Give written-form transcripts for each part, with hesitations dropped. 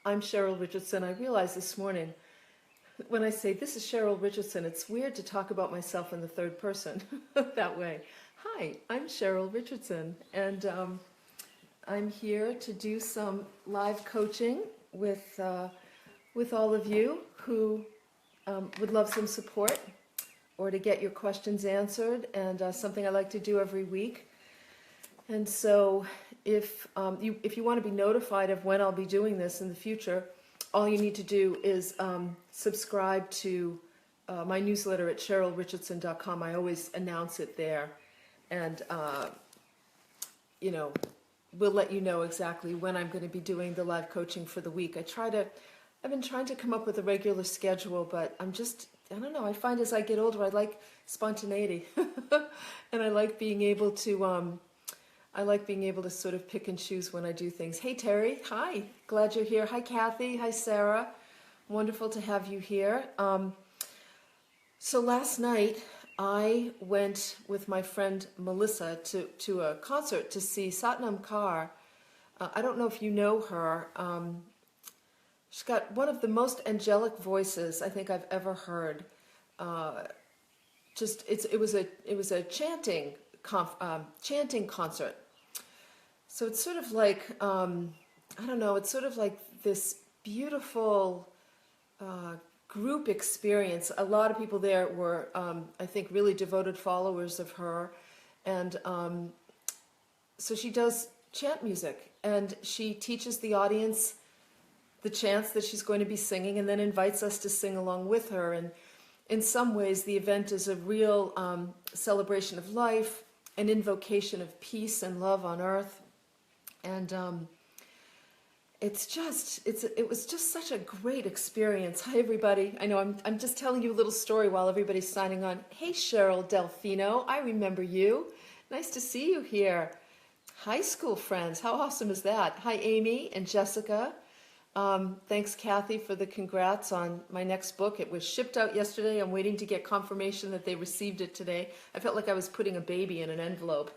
I'm Cheryl Richardson. I realized this morning when I say this is Cheryl Richardson, it's weird to talk about myself in the third person that way. Hi, I'm Cheryl Richardson, and I'm here to do some live coaching with all of you who would love some support or to get your questions answered, and something I like to do every week. And so if you want to be notified of when I'll be doing this in the future, all you need to do is subscribe to my newsletter at CherylRichardson.com. I always announce it there, and we'll let you know exactly when I'm going to be doing the live coaching for the week. I've been trying to come up with a regular schedule, but I don't know, I find as I get older I like spontaneity and I like being able to sort of pick and choose when I do things. Hey Terry, hi, glad you're here. Hi Kathy, hi Sarah, wonderful to have you here. So last night I went with my friend Melissa to a concert to see Satnam Kaur. I don't know if you know her. She's got one of the most angelic voices I think I've ever heard. It was a chanting concert. So it's sort of like, I don't know, it's sort of like this beautiful group experience. A lot of people there were, I think, really devoted followers of her. And so she does chant music, and she teaches the audience the chants that she's going to be singing, and then invites us to sing along with her. And in some ways, the event is a real celebration of life, an invocation of peace and love on earth. And it was just such a great experience. Hi, everybody. I know I'm just telling you a little story while everybody's signing on. Hey, Cheryl Delfino, I remember you. Nice to see you here. High school friends, how awesome is that? Hi, Amy and Jessica. Thanks, Kathy, for the congrats on my next book. It was shipped out yesterday. I'm waiting to get confirmation that they received it today. I felt like I was putting a baby in an envelope.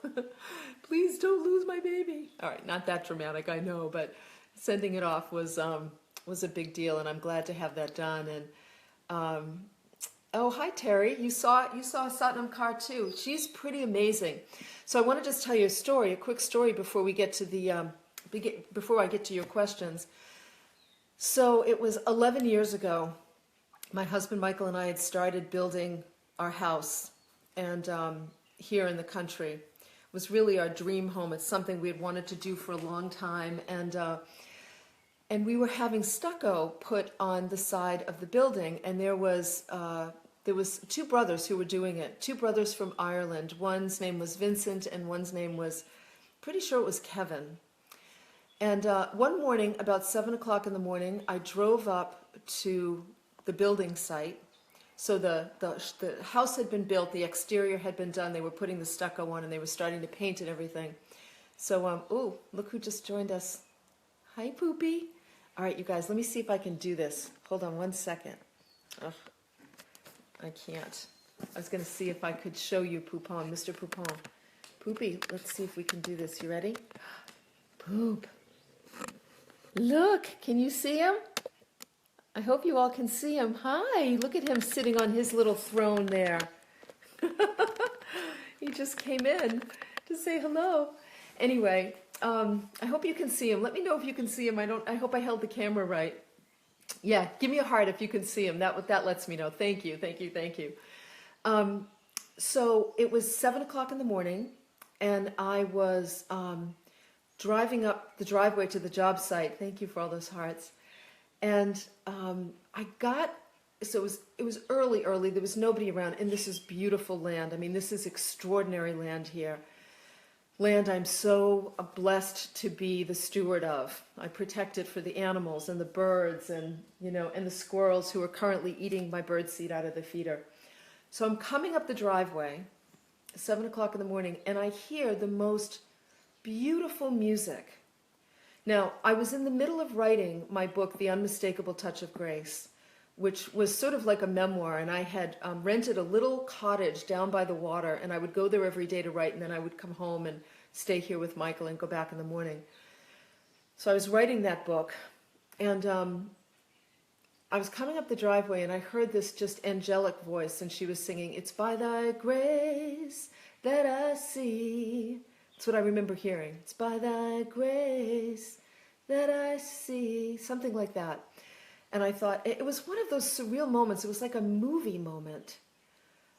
Please don't lose my baby. All right, not that dramatic, I know, but sending it off was a big deal, and I'm glad to have that done. And oh, hi Terry, you saw Satnam Kaur too. She's pretty amazing. So I want to just tell you a quick story before we get to before I get to your questions. So it was 11 years ago. My husband Michael and I had started building our house, and here in the country. It was really our dream home. It's something we had wanted to do for a long time, and we were having stucco put on the side of the building, and there was two brothers who were doing it. Two brothers from Ireland. One's name was Vincent, and one's name was, pretty sure it was Kevin. And one morning, about 7 o'clock in the morning, I drove up to the building site. So the house had been built, the exterior had been done, they were putting the stucco on, and they were starting to paint and everything. So, ooh, look who just joined us. Hi, Poopy. All right, you guys, let me see if I can do this. Hold on one second. Ugh, I can't. I was going to see if I could show you Poupon, Mr. Poupon. Poopy, let's see if we can do this. You ready? Poop. Look, can you see him? I hope you all can see him. Hi, look at him sitting on his little throne there. He just came in to say hello. Anyway, I hope you can see him. Let me know if you can see him. I hope I held the camera right. Yeah, give me a heart if you can see him. That lets me know. Thank you, thank you, thank you. So it was 7 o'clock in the morning, and I was driving up the driveway to the job site. Thank you for all those hearts. And so it was early. There was nobody around, and this is beautiful land. I mean, this is extraordinary land here. Land I'm so blessed to be the steward of. I protect it for the animals and the birds and the squirrels who are currently eating my birdseed out of the feeder. So I'm coming up the driveway, 7 o'clock in the morning, and I hear the most beautiful music. Now, I was in the middle of writing my book, The Unmistakable Touch of Grace, which was sort of like a memoir, and I had rented a little cottage down by the water, and I would go there every day to write, and then I would come home and stay here with Michael and go back in the morning. So I was writing that book, And I was coming up the driveway and I heard this just angelic voice, and she was singing, "It's by thy grace that I see." That's what I remember hearing. "It's by thy grace that I see," something like that. And I thought, it was one of those surreal moments. It was like a movie moment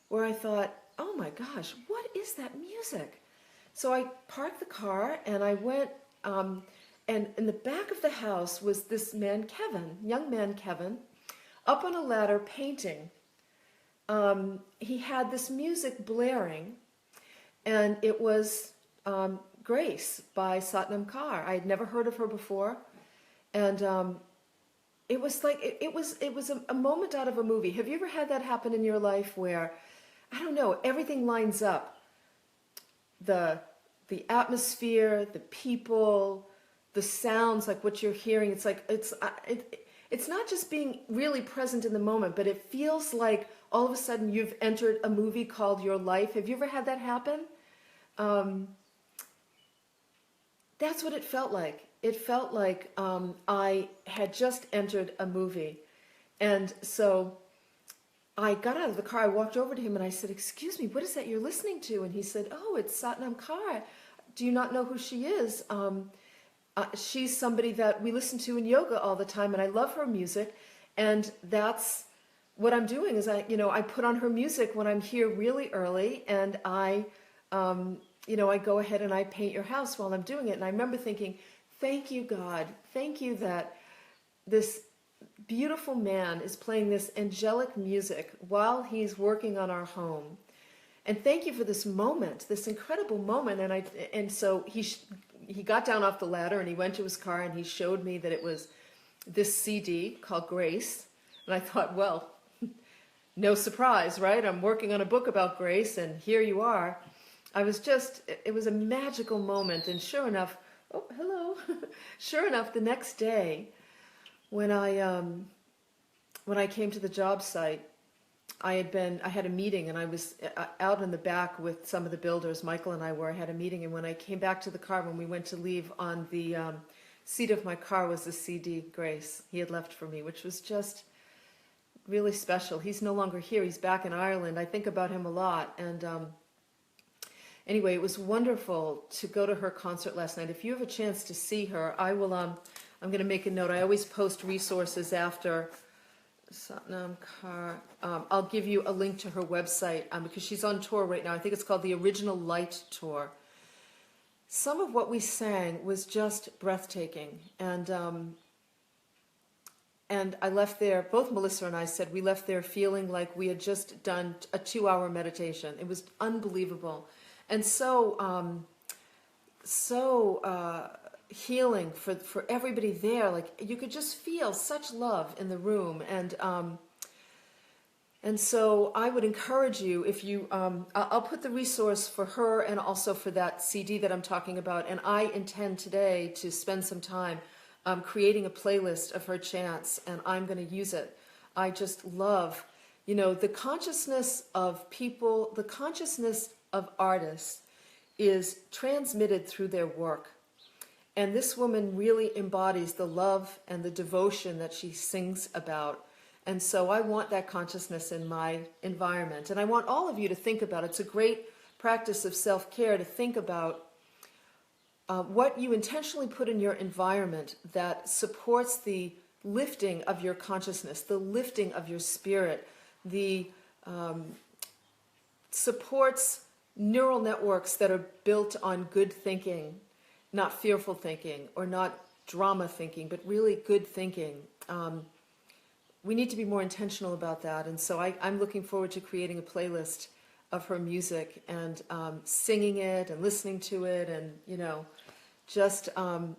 where I thought, oh my gosh, what is that music? So I parked the car and I went, and in the back of the house was this man, Kevin, young man Kevin, up on a ladder painting. He had this music blaring, and it was Grace by Satnam Kaur. I had never heard of her before, and it was like it was a moment out of a movie. Have you ever had that happen in your life where, I don't know, everything lines up? The atmosphere, the people, the sounds, like what you're hearing. It's like it's not just being really present in the moment, but it feels like all of a sudden you've entered a movie called Your Life. Have you ever had that happen? That's what it felt like. It felt like I had just entered a movie. And so I got out of the car, I walked over to him and I said, "Excuse me, what is that you're listening to?" And he said, "Oh, it's Satnam Kaur. Do you not know who she is? She's somebody that we listen to in yoga all the time, and I love her music. And that's what I'm doing is I put on her music when I'm here really early, and I go ahead and I paint your house while I'm doing it." And I remember thinking, thank you, God. Thank you that this beautiful man is playing this angelic music while he's working on our home. And thank you for this moment, this incredible moment. And so he got down off the ladder and he went to his car and he showed me that it was this CD called Grace. And I thought, well, no surprise, right? I'm working on a book about grace, and here you are. It was a magical moment. And sure enough, oh, hello. Sure enough, the next day, when I came to the job site, I had a meeting, and I was out in the back with some of the builders. Michael and I were. I had a meeting, and when I came back to the car, when we went to leave, on the seat of my car was the CD Grace he had left for me, which was just really special. He's no longer here. He's back in Ireland. I think about him a lot. And anyway, it was wonderful to go to her concert last night. If you have a chance to see her, I will. I'm going to make a note. I always post resources after Satnam Kaur. I'll give you a link to her website because she's on tour right now. I think it's called the Original Light Tour. Some of what we sang was just breathtaking, and I left there. Both Melissa and I said we left there feeling like we had just done a 2-hour meditation. It was unbelievable, and so healing for everybody there. Like, you could just feel such love in the room, and so I would encourage you, if you I'll put the resource for her and also for that CD that I'm talking about, and I intend today to spend some time creating a playlist of her chants, and I'm going to use it. I just love, the consciousness of people, the consciousness of artists is transmitted through their work. And this woman really embodies the love and the devotion that she sings about. And so I want that consciousness in my environment. And I want all of you to think about it. It's a great practice of self-care to think about what you intentionally put in your environment that supports the lifting of your consciousness, the lifting of your spirit, the supports neural networks that are built on good thinking, not fearful thinking or not drama thinking, but really good thinking. We need to be more intentional about that. And so I'm looking forward to creating a playlist of her music and singing it and listening to it and, just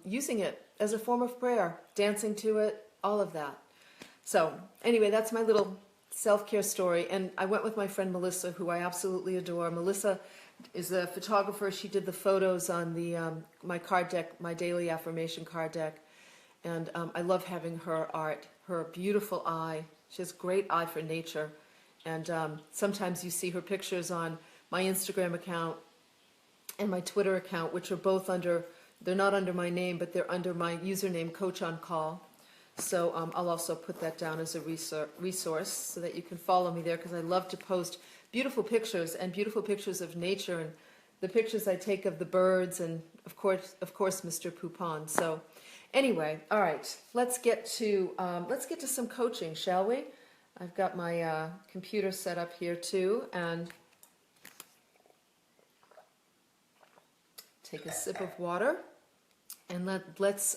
using it as a form of prayer, dancing to it, all of that. So anyway, that's my little self-care story. And I went with my friend Melissa, who I absolutely adore. Melissa is a photographer. She did the photos on the my card deck, my daily affirmation card deck. And I love having her art, her beautiful eye. She has great eye for nature. And sometimes you see her pictures on my Instagram account and my Twitter account, which are both under, they're not under my name, but they're under my username, Coach on Call. So I'll also put that down as a resource so that you can follow me there, because I love to post beautiful pictures of nature, and the pictures I take of the birds, and of course Mr. Poupon. So anyway, all right, let's get to some coaching, shall we? I've got my computer set up here too, and take a sip of water, and let's.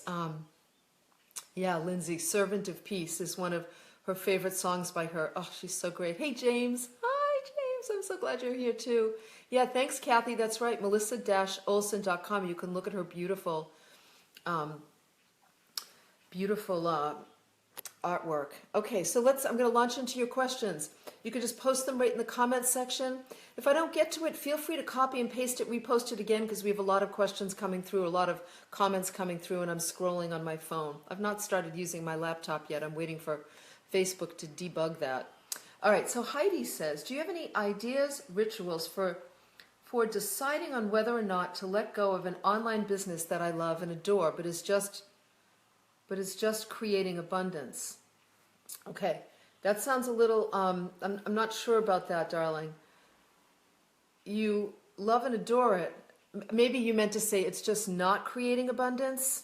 Yeah, Lindsay, Servant of Peace is one of her favorite songs by her. Oh, she's so great. Hey, James. Hi, James. I'm so glad you're here, too. Yeah, thanks, Kathy. That's right, melissa-olson.com. You can look at her beautiful artwork. Okay, so I'm going to launch into your questions. You can just post them right in the comments section. If I don't get to it, feel free to copy and paste it, repost it again, because we have a lot of questions coming through, a lot of comments coming through, and I'm scrolling on my phone. I've not started using my laptop yet. I'm waiting for Facebook to debug that. All right, so Heidi says, do you have any ideas, rituals for deciding on whether or not to let go of an online business that I love and adore, but is just creating abundance? Okay, that sounds a little, I'm not sure about that, darling. You love and adore it. Maybe you meant to say it's just not creating abundance.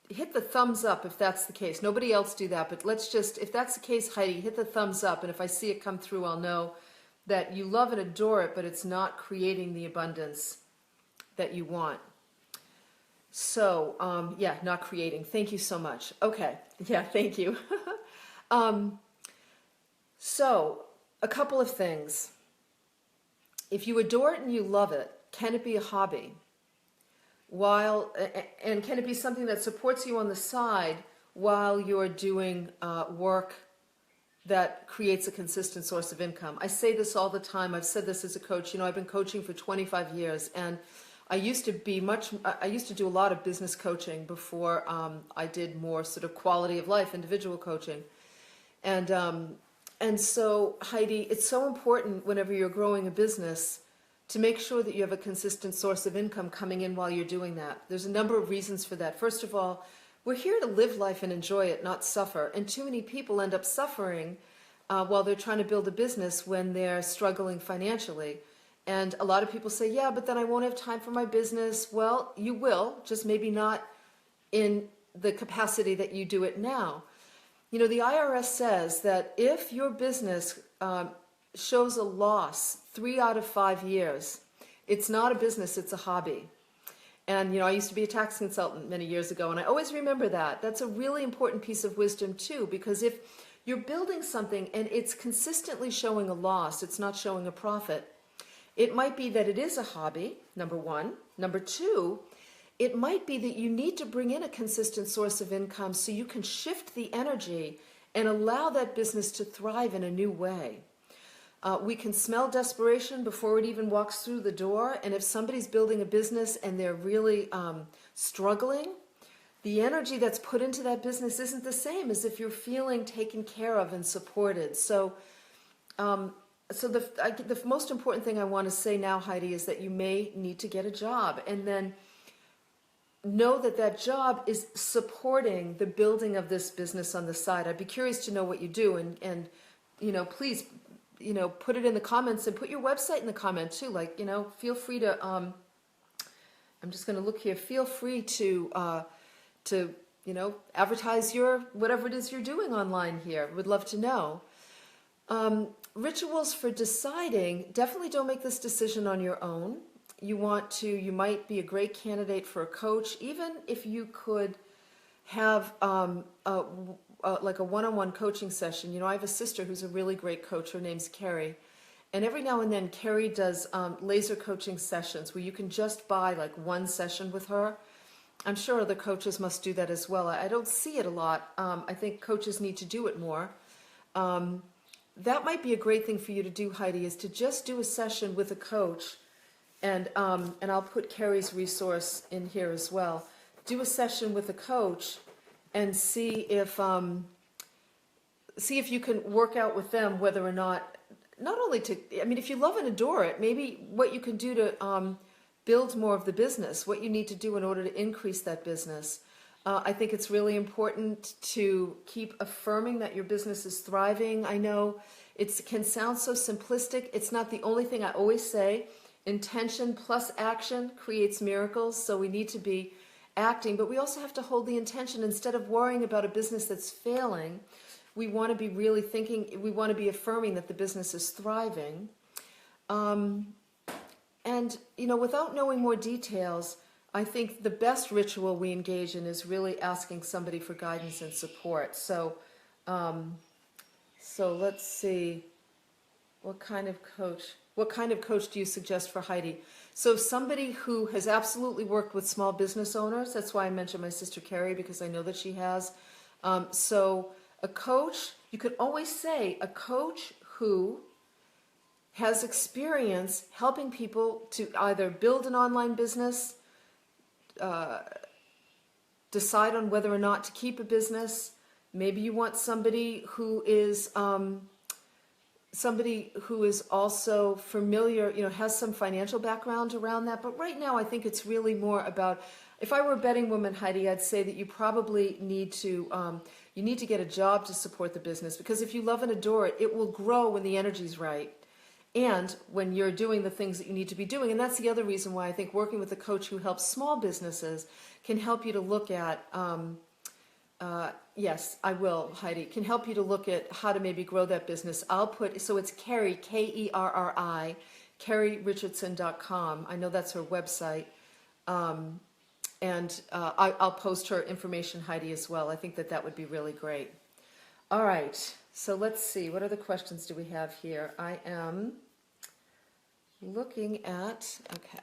Hit the thumbs up if that's the case. Nobody else do that, but if that's the case, Heidi, hit the thumbs up, and if I see it come through, I'll know that you love and adore it, but it's not creating the abundance that you want. So, yeah, not creating. Thank you so much. Okay. Yeah, thank you. So, a couple of things. If you adore it and you love it, can it be a hobby? And can it be something that supports you on the side while you're doing work that creates a consistent source of income? I say this all the time. I've said this as a coach. I've been coaching for 25 years, and I used to do a lot of business coaching before I did more sort of quality of life, individual coaching. And so, Heidi, it's so important whenever you're growing a business to make sure that you have a consistent source of income coming in while you're doing that. There's a number of reasons for that. First of all, we're here to live life and enjoy it, not suffer. And too many people end up suffering while they're trying to build a business when they're struggling financially. And a lot of people say, yeah, but then I won't have time for my business. Well, you will, just maybe not in the capacity that you do it now. The IRS says that if your business shows a loss 3 out of 5 years, it's not a business, it's a hobby. And, I used to be a tax consultant many years ago, and I always remember that. That's a really important piece of wisdom, too, because if you're building something and it's consistently showing a loss, it's not showing a profit, it might be that it is a hobby, number one. Number two, it might be that you need to bring in a consistent source of income so you can shift the energy and allow that business to thrive in a new way. We can smell desperation before it even walks through the door, and if somebody's building a business and they're really struggling, the energy that's put into that business isn't the same as if you're feeling taken care of and supported. So the most important thing I want to say now, Heidi, is that you may need to get a job, and then know that that job is supporting the building of this business on the side. I'd be curious to know what you do, and please, put it in the comments, and put your website in the comments too. Feel free to. I'm just going to look here. Feel free to advertise your whatever it is you're doing online here. Would love to know. Rituals for deciding, definitely don't make this decision on your own. You might be a great candidate for a coach, even if you could have like a one-on-one coaching session. I have a sister who's a really great coach. Her name's Carrie. And every now and then, Carrie does laser coaching sessions where you can just buy like one session with her. I'm sure other coaches must do that as well. I don't see it a lot. I think coaches need to do it more. That might be a great thing for you to do, Heidi, is to just do a session with a coach. And I'll put Carrie's resource in here as well. Do a session with a coach and see if you can work out with them whether or not only if you love and adore it, maybe what you can do to build more of the business, what you need to do in order to increase that business. I think it's really important to keep affirming that your business is thriving. I know it can sound so simplistic. It's not the only thing I always say. Intention plus action creates miracles. So we need to be acting, but we also have to hold the intention. Instead of worrying about a business that's failing, we want to be really thinking, we want to be affirming that the business is thriving. And, you know, without knowing more details, I think the best ritual we engage in is really asking somebody for guidance and support. So, so let's see, what kind of coach do you suggest for Heidi? So somebody who has absolutely worked with small business owners, that's why I mentioned my sister Carrie, because I know that she has. So a coach, you could always say a coach who has experience helping people to either build an online business, decide on whether or not to keep a business. Maybe you want somebody who is also familiar, you know, has some financial background around that. But right now, I think it's really more about, if I were a betting woman, Heidi, I'd say that you probably need to, you need to get a job to support the business, because if you love and adore it, it will grow when the energy's right. And when you're doing the things that you need to be doing. And that's the other reason why I think working with a coach who helps small businesses can help you to look at, yes, I will, Heidi, can help you to look at how to maybe grow that business. I'll put, so it's Kerri, Kerri, KerriRichardson.com. I know that's her website. And I'll post her information, Heidi, as well. I think that that would be really great. All right, so let's see. What other questions do we have here? I am looking at, okay.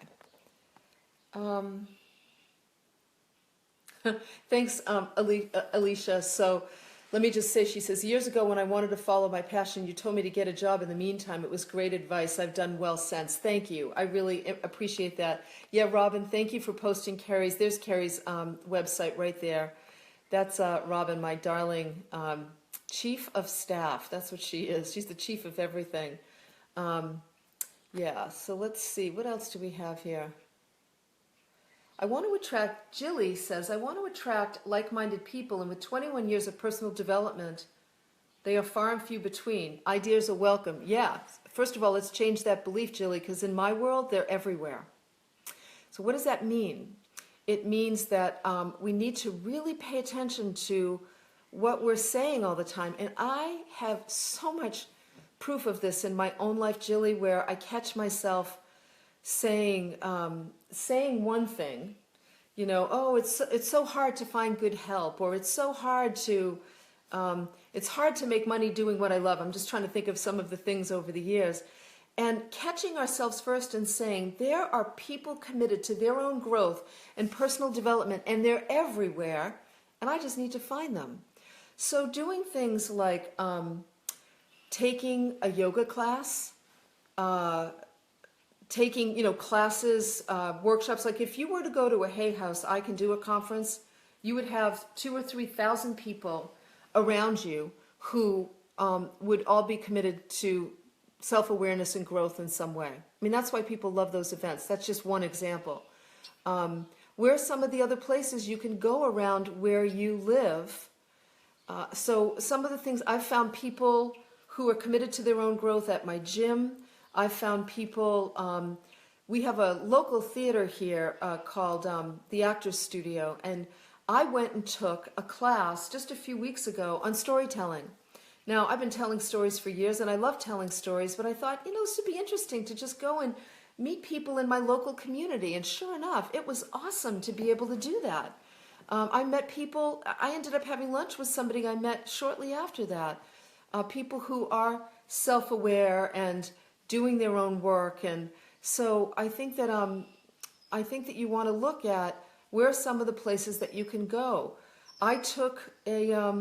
Thanks, Alicia. So let me just say, she says, years ago when I wanted to follow my passion, you told me to get a job in the meantime. It was great advice. I've done well since. Thank you. I really appreciate that. Yeah, Robin, thank you for posting Kerri's. There's Kerri's website right there. That's Robin, my darling chief of staff. That's what she is. She's the chief of everything. Yeah, so let's see. What else do we have here? I want to attract, Jilly says, I want to attract like-minded people, and with 21 years of personal development, they are far and few between. Ideas are welcome. Yeah, first of all, let's change that belief, Jilly, because in my world, they're everywhere. So what does that mean? It means that we need to really pay attention to what we're saying all the time. And I have so much proof of this in my own life, Jilly, where I catch myself saying one thing, you know, oh, it's so hard to find good help, or it's so hard to, it's hard to make money doing what I love. I'm just trying to think of some of the things over the years. And catching ourselves first and saying, there are people committed to their own growth and personal development, and they're everywhere, and I just need to find them. So doing things like taking a yoga class, taking, you know, classes, workshops. Like if you were to go to a Hay House, I Can Do a conference, you would have 2,000 or 3,000 people around you who would all be committed to self-awareness and growth in some way. I mean, that's why people love those events. That's just one example. Where are some of the other places you can go around where you live? So some of the things, I've found people who are committed to their own growth at my gym. I've found people, we have a local theater here called the Actors Studio, and I went and took a class just a few weeks ago on storytelling. Now, I've been telling stories for years, and I love telling stories, but I thought, you know, this would be interesting to just go and meet people in my local community, and sure enough, it was awesome to be able to do that. I met people, I ended up having lunch with somebody I met shortly after that, people who are self-aware and doing their own work. And so I think that you want to look at where are some of the places that you can go. I took a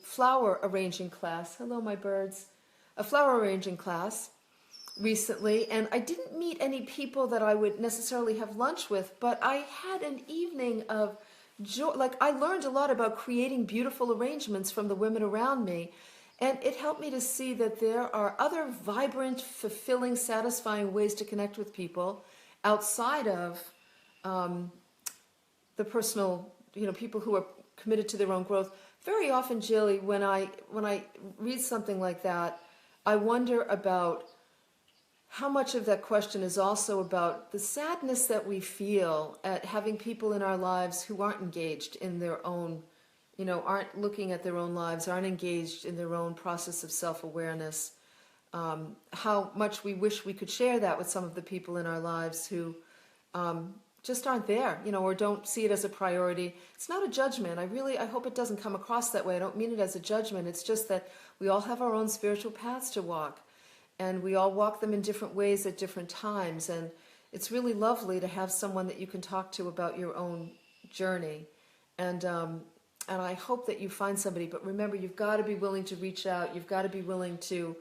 flower arranging class. Hello, my birds. A flower arranging class recently, and I didn't meet any people that I would necessarily have lunch with, but I had an evening of joy. Like, I learned a lot about creating beautiful arrangements from the women around me. And it helped me to see that there are other vibrant, fulfilling, satisfying ways to connect with people outside of the personal, people who are committed to their own growth. Very often, Jilly, when I read something like that, I wonder about how much of that question is also about the sadness that we feel at having people in our lives who aren't engaged in their own, aren't looking at their own lives, aren't engaged in their own process of self-awareness. How much we wish we could share that with some of the people in our lives who just aren't there, or don't see it as a priority. It's not a judgment. I hope it doesn't come across that way. I don't mean it as a judgment. It's just that we all have our own spiritual paths to walk, and we all walk them in different ways at different times. And it's really lovely to have someone that you can talk to about your own journey. And I hope that you find somebody. But remember, you've got to be willing to reach out. You've got to be willing to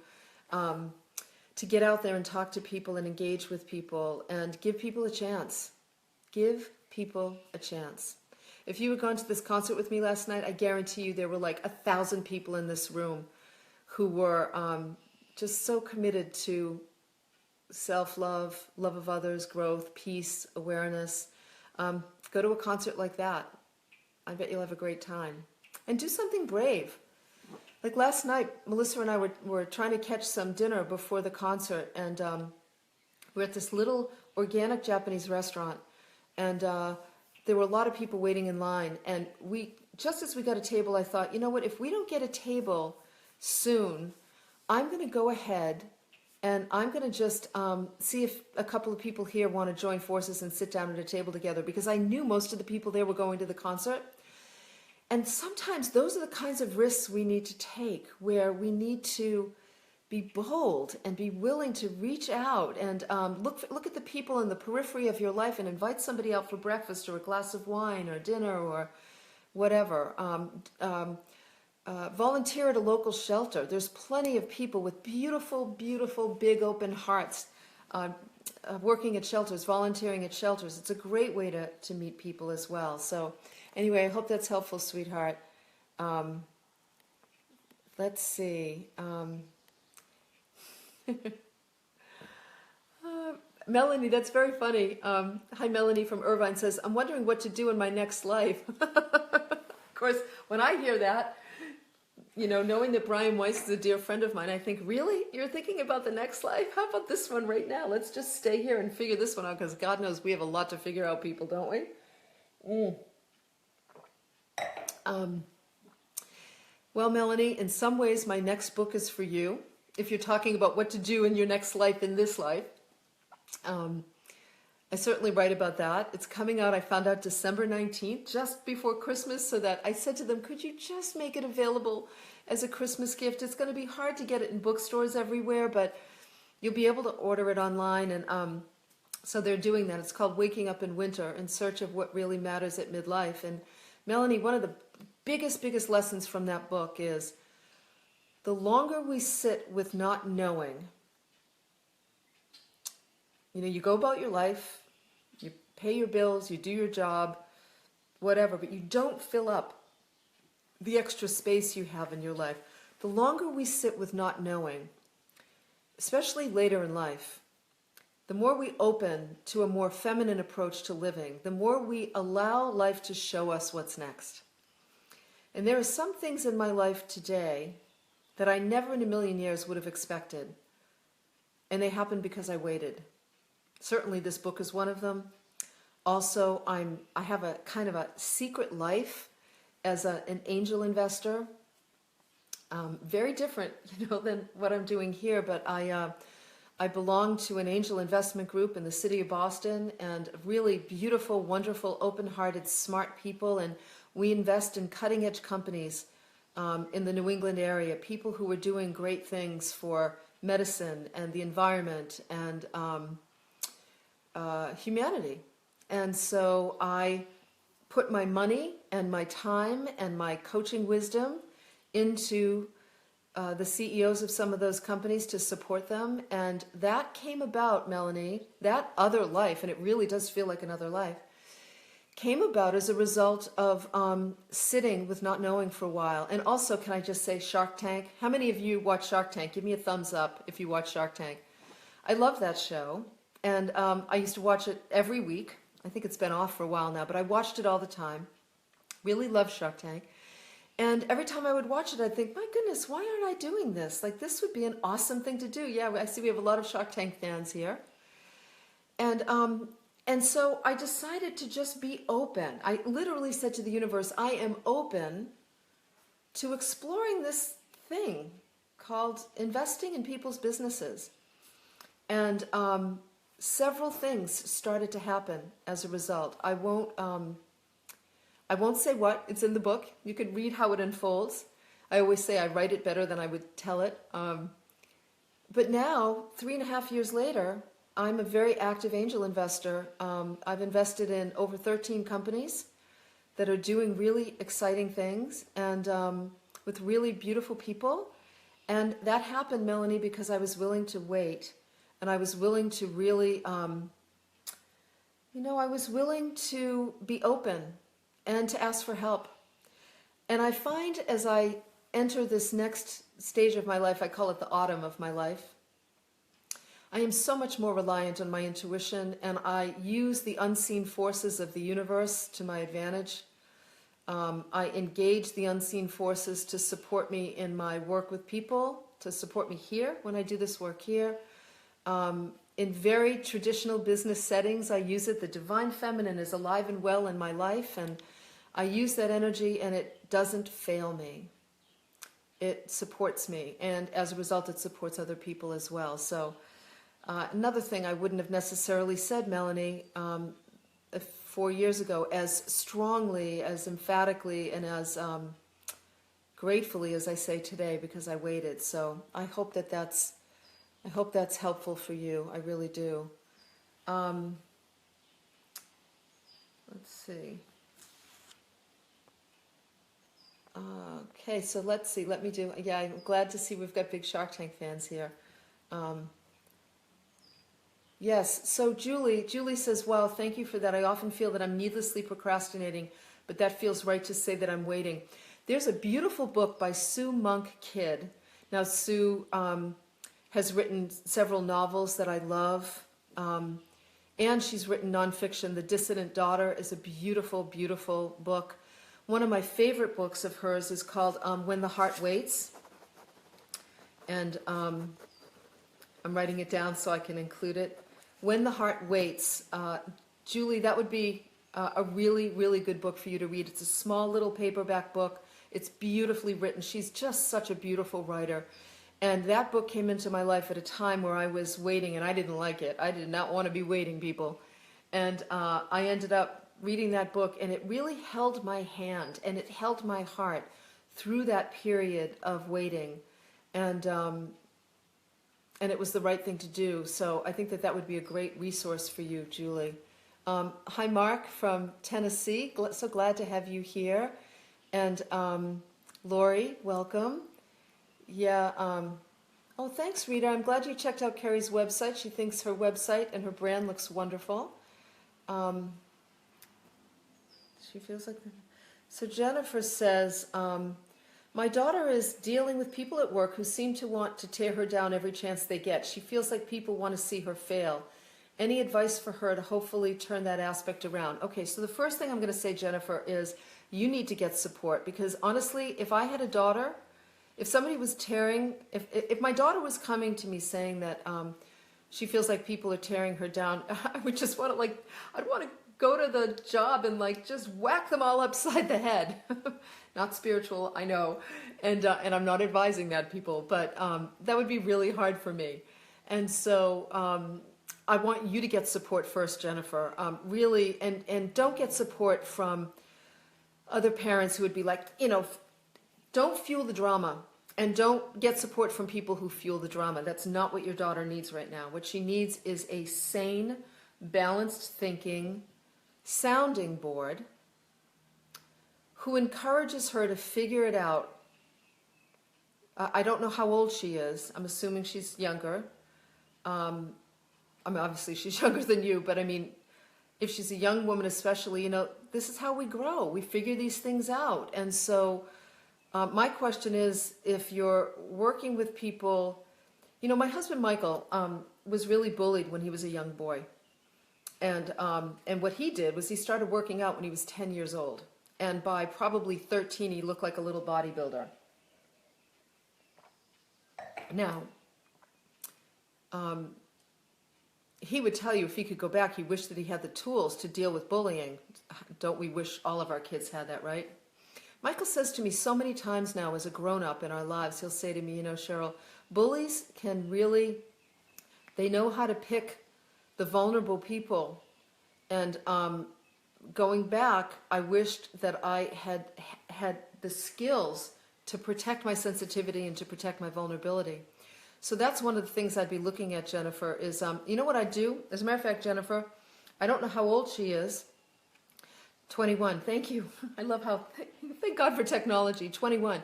get out there and talk to people and engage with people and give people a chance. Give people a chance. If you had gone to this concert with me last night, I guarantee you there were like 1,000 people in this room who were just so committed to self-love, love of others, growth, peace, awareness. Go to a concert like that. I bet you'll have a great time. And do something brave. Like last night, Melissa and I were trying to catch some dinner before the concert, and we were at this little organic Japanese restaurant, and there were a lot of people waiting in line, and just as we got a table, I thought, you know what, if we don't get a table soon, I'm going to go ahead and I'm going to just see if a couple of people here want to join forces and sit down at a table together, because I knew most of the people there were going to the concert. And sometimes those are the kinds of risks we need to take, where we need to be bold and be willing to reach out and look at the people in the periphery of your life and invite somebody out for breakfast or a glass of wine or dinner or whatever. Volunteer at a local shelter. There's plenty of people with beautiful, beautiful, big open hearts working at shelters, volunteering at shelters. It's a great way to meet people as well. So anyway, I hope that's helpful, sweetheart. Let's see. Melanie, that's very funny. Hi, Melanie from Irvine says, I'm wondering what to do in my next life. Of course, when I hear that, knowing that Brian Weiss is a dear friend of mine, I think, really? You're thinking about the next life? How about this one right now? Let's just stay here and figure this one out, because God knows we have a lot to figure out, people, don't we? Well, Melanie, in some ways, my next book is for you. If you're talking about what to do in your next life in this life, I certainly write about that. It's coming out, I found out December 19th, just before Christmas, so that I said to them, could you just make it available as a Christmas gift? It's going to be hard to get it in bookstores everywhere, but you'll be able to order it online. And so they're doing that. It's called Waking Up in Winter, in Search of What Really Matters at Midlife. And Melanie, one of the biggest lessons from that book is the longer we sit with not knowing, you go about your life, you pay your bills, you do your job, whatever, but you don't fill up the extra space you have in your life. The longer we sit with not knowing, especially later in life, the more we open to a more feminine approach to living, the more we allow life to show us what's next. And there are some things in my life today that I never in a million years would have expected. And they happened because I waited. Certainly this book is one of them. Also, I have a kind of a secret life as an angel investor. Very different, than what I'm doing here, but I belong to an angel investment group in the city of Boston, and really beautiful, wonderful, open-hearted, smart people, and we invest in cutting-edge companies in the New England area, people who are doing great things for medicine and the environment and humanity. And so I put my money and my time and my coaching wisdom into the CEOs of some of those companies to support them. And that came about, Melanie, that other life, and it really does feel like another life, came about as a result of sitting with not knowing for a while. And also, can I just say Shark Tank? How many of you watch Shark Tank? Give me a thumbs up if you watch Shark Tank. I love that show. And I used to watch it every week. I think it's been off for a while now, but I watched it all the time. Really love Shark Tank. And every time I would watch it, I'd think, my goodness, why aren't I doing this? Like, this would be an awesome thing to do. Yeah, I see we have a lot of Shark Tank fans here. And so I decided to just be open. I literally said to the universe, I am open to exploring this thing called investing in people's businesses. And several things started to happen as a result. I won't say what, it's in the book. You could read how it unfolds. I always say I write it better than I would tell it. But now, 3.5 years later, I'm a very active angel investor. I've invested in over 13 companies that are doing really exciting things and with really beautiful people. And that happened, Melanie, because I was willing to wait. And I was willing to really, I was willing to be open and to ask for help. And I find as I enter this next stage of my life, I call it the autumn of my life, I am so much more reliant on my intuition, and I use the unseen forces of the universe to my advantage. I engage the unseen forces to support me in my work with people, to support me here when I do this work here. In very traditional business settings, I use it. The divine feminine is alive and well in my life, and I use that energy, and it doesn't fail me. It supports me, and as a result, it supports other people as well. So another thing I wouldn't have necessarily said, Melanie, 4 years ago, as strongly, as emphatically, and as gratefully as I say today, because I waited. So I hope that's helpful for you. I really do. Let's see. Okay, so let's see. Let me do. Yeah, I'm glad to see we've got big Shark Tank fans here. Yes, so Julie says, wow, thank you for that. I often feel that I'm needlessly procrastinating, but that feels right to say that I'm waiting. There's a beautiful book by Sue Monk Kidd. Now, Sue has written several novels that I love, and she's written nonfiction. The Dissident Daughter is a beautiful, beautiful book. One of my favorite books of hers is called When the Heart Waits, and I'm writing it down so I can include it. When the Heart Waits. Julie, that would be a really, really good book for you to read. It's a small little paperback book. It's beautifully written. She's just such a beautiful writer. And that book came into my life at a time where I was waiting, and I didn't like it. I did not want to be waiting, people. And I ended up reading that book, and it really held my hand, and it held my heart through that period of waiting. And it was the right thing to do. So I think that would be a great resource for you, Julie. Hi, Mark from Tennessee. So glad to have you here. And Lori, welcome. Yeah. Oh, thanks, Rita. I'm glad you checked out Carrie's website. She thinks her website and her brand looks wonderful. She feels like... So Jennifer says, my daughter is dealing with people at work who seem to want to tear her down every chance they get. She feels like people want to see her fail. Any advice for her to hopefully turn that aspect around? Okay, so the first thing I'm going to say, Jennifer, is you need to get support, because honestly, if I had a daughter, if somebody was if my daughter was coming to me saying that she feels like people are tearing her down, I would just want to I'd want to go to the job and just whack them all upside the head. Not spiritual, I know, and I'm not advising that, people, but that would be really hard for me. And so I want you to get support first, Jennifer. Really, and don't get support from other parents who would be like, don't fuel the drama, and don't get support from people who fuel the drama. That's not what your daughter needs right now. What she needs is a sane, balanced thinking sounding board who encourages her to figure it out. I don't know how old she is. I'm assuming she's younger. I mean, obviously she's younger than you, but I mean, if she's a young woman especially, this is how we grow. We figure these things out. And so my question is, if you're working with people, my husband Michael was really bullied when he was a young boy. And what he did was he started working out when he was 10 years old. And by probably 13, he looked like a little bodybuilder. Now, he would tell you if he could go back, he wished that he had the tools to deal with bullying. Don't we wish all of our kids had that, right? Michael says to me so many times now as a grown-up in our lives, he'll say to me, you know, Cheryl, bullies can really, they know how to pick the vulnerable people. And going back, I wished that I had the skills to protect my sensitivity and to protect my vulnerability. So that's one of the things I'd be looking at, Jennifer, is, you know what I do? As a matter of fact, Jennifer, I don't know how old she is. 21. Thank you. I love how, thank God for technology. 21.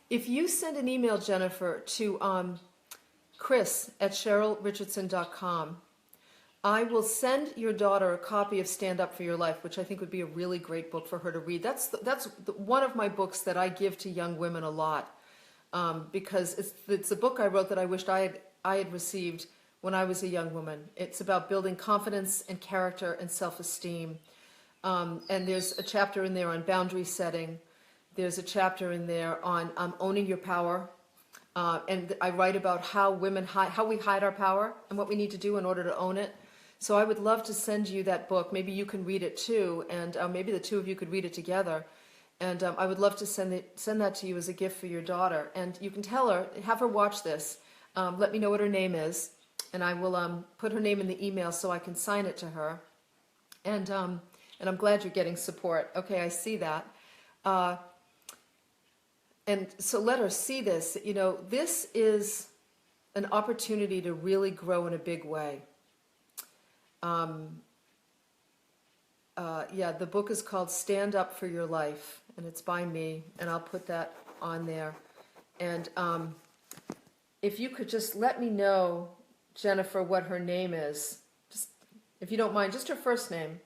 If you send an email, Jennifer, to chris@CherylRichardson.com, I will send your daughter a copy of Stand Up for Your Life, which I think would be a really great book for her to read. That's one of my books that I give to young women a lot, because it's a book I wrote that I wished I had received when I was a young woman. It's about building confidence and character and self-esteem. And there's a chapter in there on boundary setting. There's a chapter in there on owning your power. And I write about how we hide our power and what we need to do in order to own it. So I would love to send you that book. Maybe you can read it too, and maybe the two of you could read it together. And I would love to send that to you as a gift for your daughter. And you can tell her, have her watch this. Let me know what her name is, and I will put her name in the email so I can sign it to her. And I'm glad you're getting support. Okay, I see that. And so let her see this. You know, this is an opportunity to really grow in a big way. Yeah, the book is called Stand Up for Your Life, and it's by me, and I'll put that on there. And if you could just let me know, Jennifer, what her name is, just, if you don't mind, just her first name,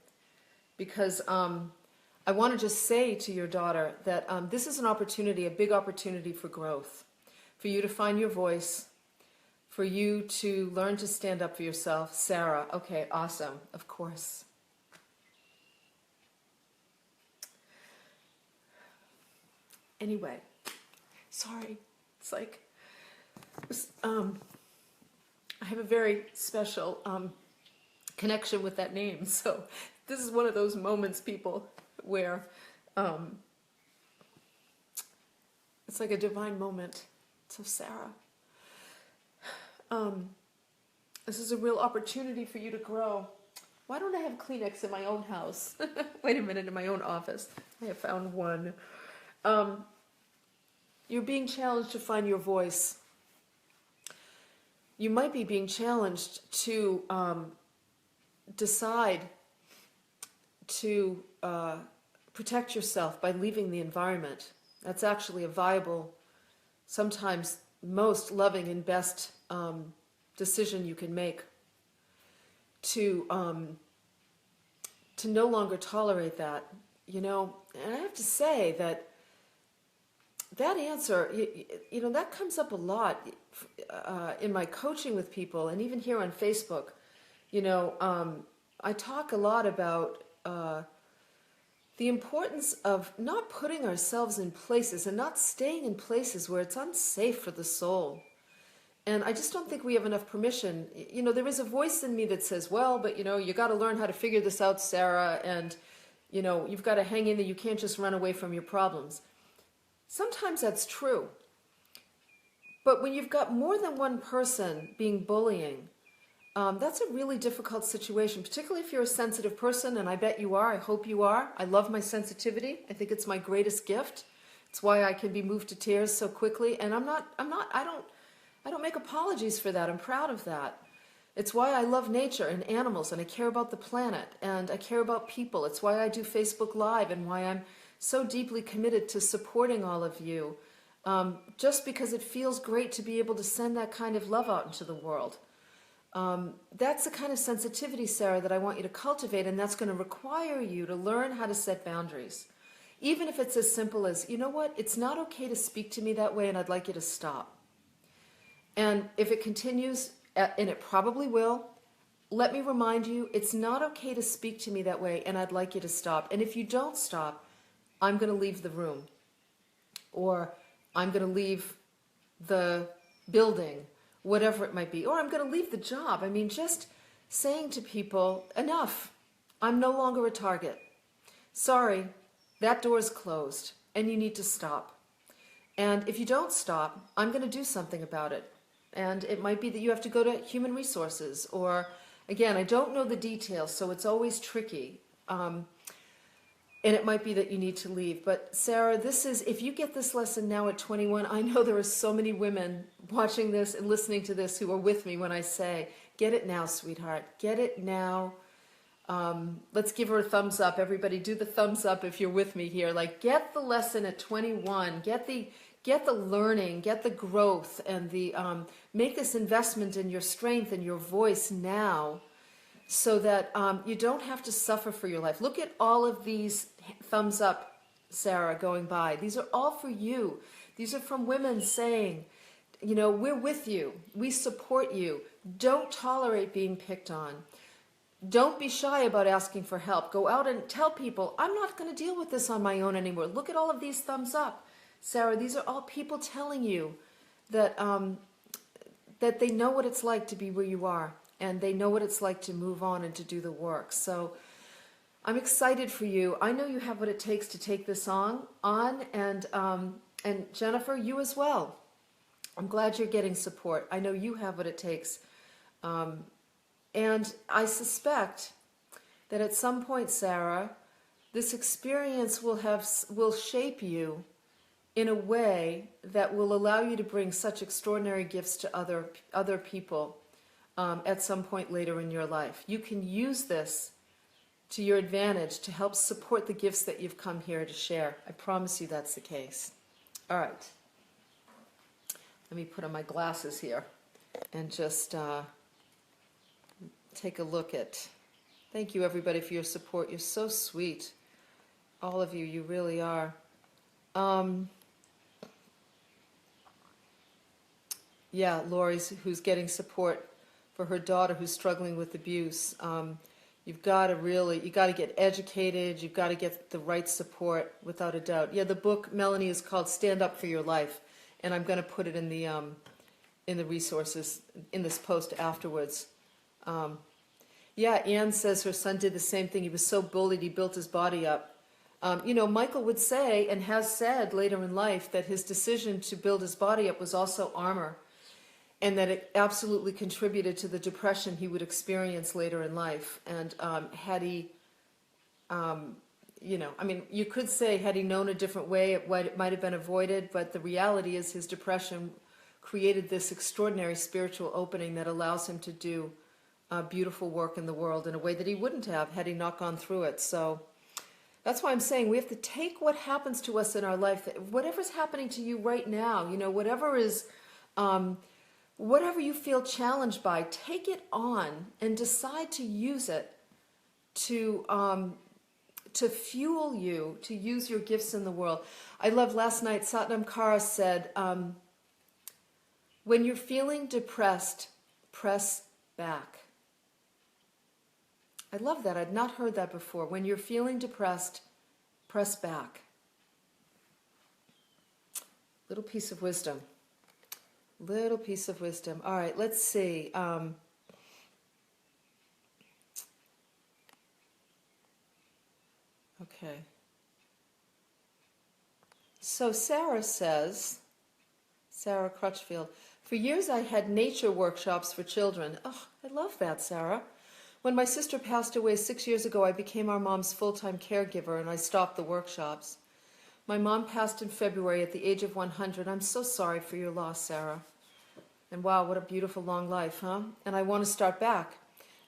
because I want to just say to your daughter that this is an opportunity, a big opportunity for growth, for you to find your voice, for you to learn to stand up for yourself. Sarah, okay, awesome, of course. Anyway, sorry, it's like, I have a very special connection with that name, so this is one of those moments, people, where it's like a divine moment. So Sarah, this is a real opportunity for you to grow. Why don't I have Kleenex in my own house? Wait a minute, in my own office. I have found one. You're being challenged to find your voice. You might be being challenged to decide to protect yourself by leaving the environment. That's actually a viable, sometimes most loving and best decision you can make. To no longer tolerate that, you know. And I have to say that answer, you know, that comes up a lot in my coaching with people, and even here on Facebook. You know, I talk a lot about the importance of not putting ourselves in places and not staying in places where it's unsafe for the soul. And I just don't think we have enough permission. You know, there is a voice in me that says, well, but, you know, you got to learn how to figure this out, Sarah, and, you know, you've got to hang in there. You can't just run away from your problems. Sometimes that's true. But when you've got more than one person being bullying, that's a really difficult situation, particularly if you're a sensitive person, and I bet you are. I hope you are. I love my sensitivity. I think it's my greatest gift. It's why I can be moved to tears so quickly, and I don't make apologies for that. I'm proud of that. It's why I love nature and animals, and I care about the planet, and I care about people. It's why I do Facebook Live, and why I'm so deeply committed to supporting all of you, just because it feels great to be able to send that kind of love out into the world. That's the kind of sensitivity, Sarah, that I want you to cultivate, and that's going to require you to learn how to set boundaries. Even if it's as simple as, you know what, it's not okay to speak to me that way, and I'd like you to stop. And if it continues, and it probably will, let me remind you, it's not okay to speak to me that way, and I'd like you to stop. And if you don't stop, I'm going to leave the room, or I'm going to leave the building, whatever it might be, or I'm going to leave the job. I mean, just saying to people, enough, I'm no longer a target. Sorry, that door's closed, and you need to stop. And if you don't stop, I'm going to do something about it. And it might be that you have to go to human resources, or, again, I don't know the details, so it's always tricky. And it might be that you need to leave. But Sarah, this is, if you get this lesson now at 21, I know there are so many women watching this and listening to this who are with me when I say, get it now, sweetheart. Get it now. Let's give her a thumbs up. Everybody do the thumbs up if you're with me here. Like, get the lesson at 21. Get the learning, get the growth, and the make this investment in your strength and your voice now, so that you don't have to suffer for your life. Look at all of these thumbs up, Sarah, going by. These are all for you. These are from women saying, you know, we're with you. We support you. Don't tolerate being picked on. Don't be shy about asking for help. Go out and tell people, I'm not going to deal with this on my own anymore. Look at all of these thumbs up. Sarah, these are all people telling you that, that they know what it's like to be where you are, and they know what it's like to move on and to do the work. So I'm excited for you. I know you have what it takes to take this on, and Jennifer, you as well. I'm glad you're getting support. I know you have what it takes. And I suspect that at some point, Sarah, this experience will shape you in a way that will allow you to bring such extraordinary gifts to other people at some point later in your life. You can use this to your advantage to help support the gifts that you've come here to share. I promise you that's the case. All right. Let me put on my glasses here and just take a look at. Thank you, everybody, for your support. You're so sweet. All of you, you really are. Yeah, Lori's who's getting support for her daughter who's struggling with abuse. You've got to get educated. You've got to get the right support, without a doubt. Yeah, the book, Melanie, is called Stand Up for Your Life, and I'm going to put it in the resources in this post afterwards. Yeah, Anne says her son did the same thing. He was so bullied, he built his body up. You know, Michael would say, and has said later in life, that his decision to build his body up was also armor, and that it absolutely contributed to the depression he would experience later in life. And had he, you know, I mean, you could say, had he known a different way, it might have been avoided, but the reality is his depression created this extraordinary spiritual opening that allows him to do beautiful work in the world in a way that he wouldn't have had he not gone through it. So that's why I'm saying we have to take what happens to us in our life, whatever's happening to you right now, you know, whatever is, whatever you feel challenged by, take it on and decide to use it to fuel you, to use your gifts in the world. I love last night, Satnam Kara said, when you're feeling depressed, press back. I love that. I'd not heard that before. When you're feeling depressed, press back. Little piece of wisdom. Little piece of wisdom. All right, let's see. Okay. So Sarah says, Sarah Crutchfield, for years I had nature workshops for children. Oh, I love that, Sarah. When my sister passed away 6 years ago, I became our mom's full-time caregiver, and I stopped the workshops. My mom passed in February at the age of 100. I'm so sorry for your loss, Sarah. And wow, what a beautiful long life, huh? And I want to start back.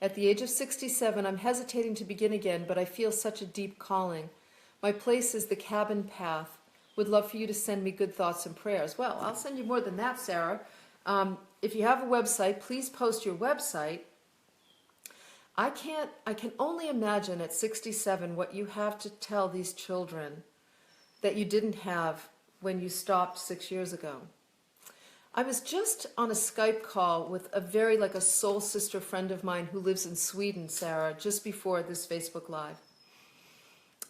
At the age of 67, I'm hesitating to begin again, but I feel such a deep calling. My place is the cabin path. Would love for you to send me good thoughts and prayers. Well, I'll send you more than that, Sarah. If you have a website, please post your website. I can only imagine at 67 what you have to tell these children that you didn't have when you stopped 6 years ago. I was just on a Skype call with like a soul sister friend of mine who lives in Sweden, Sarah, just before this Facebook Live.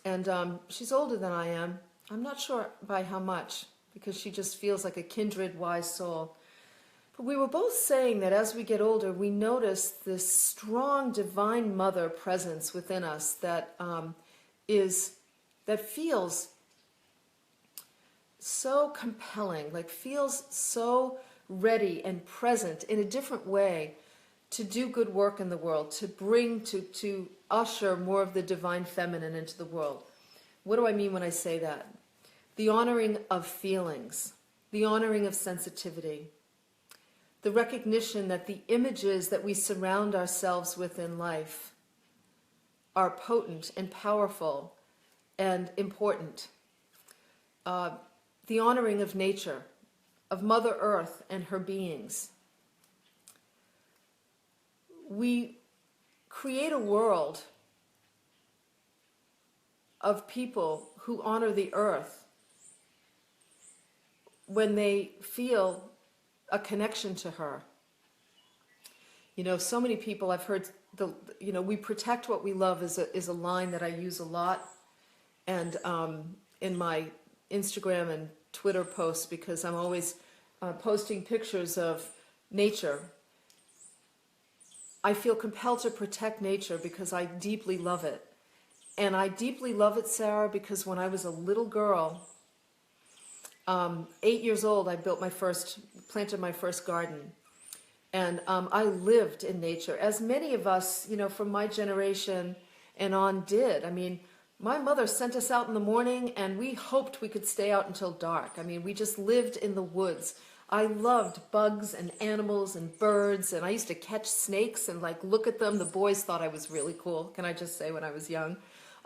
And she's older than I am. I'm not sure by how much, because she just feels like a kindred, wise soul. But we were both saying that as we get older, we notice this strong divine mother presence within us that feels so compelling, like feels so ready and present in a different way to do good work in the world, to bring, to usher more of the divine feminine into the world. What do I mean when I say that? The honoring of feelings, the honoring of sensitivity, the recognition that the images that we surround ourselves with in life are potent and powerful and important. The honoring of nature, of Mother Earth and her beings. We create a world of people who honor the earth when they feel a connection to her. You know, so many people I've heard, we protect what we love is a line that I use a lot. And in my Instagram and Twitter posts, because I'm always posting pictures of nature. I feel compelled to protect nature because I deeply love it. And I deeply love it, Sarah, because when I was a little girl, 8 years old, I planted my first garden. And I lived in nature, as many of us, from my generation and on did. I mean, my mother sent us out in the morning and we hoped we could stay out until dark. I mean, we just lived in the woods. I loved bugs and animals and birds, and I used to catch snakes and look at them. The boys thought I was really cool. Can I just say, when I was young,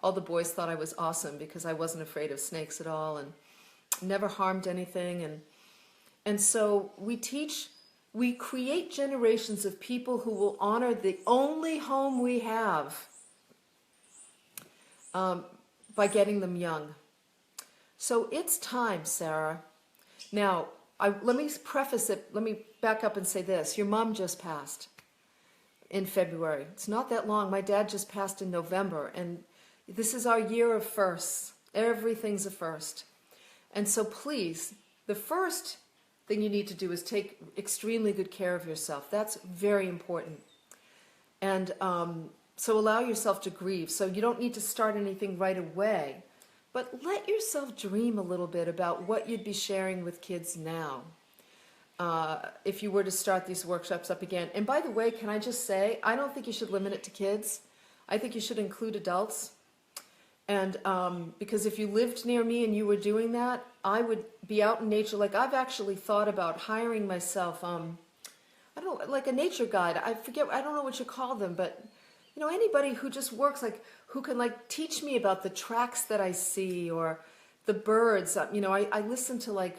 all the boys thought I was awesome because I wasn't afraid of snakes at all and never harmed anything. And so we create generations of people who will honor the only home we have by getting them young. So it's time, Sarah. Now, let me preface it. Let me back up and say this. Your mom just passed in February. It's not that long. My dad just passed in November. And this is our year of firsts. Everything's a first. And so please, the first thing you need to do is take extremely good care of yourself. That's very important. And so allow yourself to grieve. So you don't need to start anything right away. But let yourself dream a little bit about what you'd be sharing with kids now if you were to start these workshops up again. And by the way, can I just say, I don't think you should limit it to kids. I think you should include adults. And because if you lived near me and you were doing that, I would be out in nature. Like, I've actually thought about hiring myself, I don't know, like a nature guide. I don't know what you call them, but anybody who just works, who can teach me about the tracks that I see or the birds. I listen to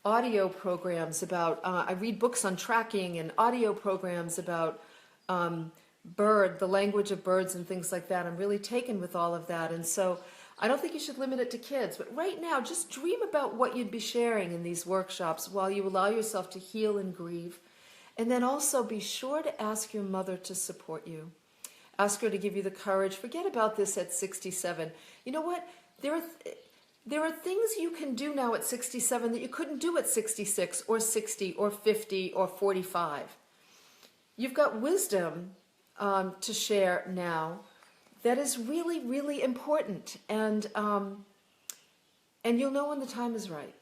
audio programs about, I read books on tracking and audio programs about the language of birds and things like that. I'm really taken with all of that. And so I don't think you should limit it to kids, but right now just dream about what you'd be sharing in these workshops while you allow yourself to heal and grieve. And then also be sure to ask your mother to support you. Ask her to give you the courage. Forget about this at 67. You know what? There are things you can do now at 67 that you couldn't do at 66 or 60 or 50 or 45. You've got wisdom to share now that is really, really important. And you'll know when the time is right.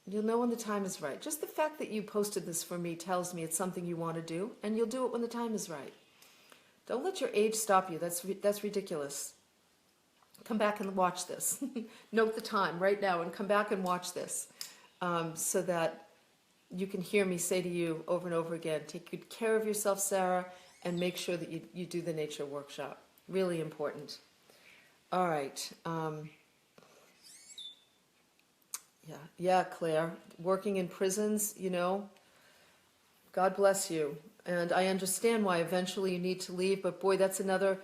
You'll know when the time is right. Just the fact that you posted this for me tells me it's something you want to do, and you'll do it when the time is right. Don't let your age stop you. That's ridiculous. Come back and watch this. Note the time right now and come back and watch this so that you can hear me say to you over and over again, take good care of yourself, Sarah, and make sure that you do the nature workshop. Really important. All right. Yeah, Claire. Working in prisons, God bless you. And I understand why eventually you need to leave, but boy, that's another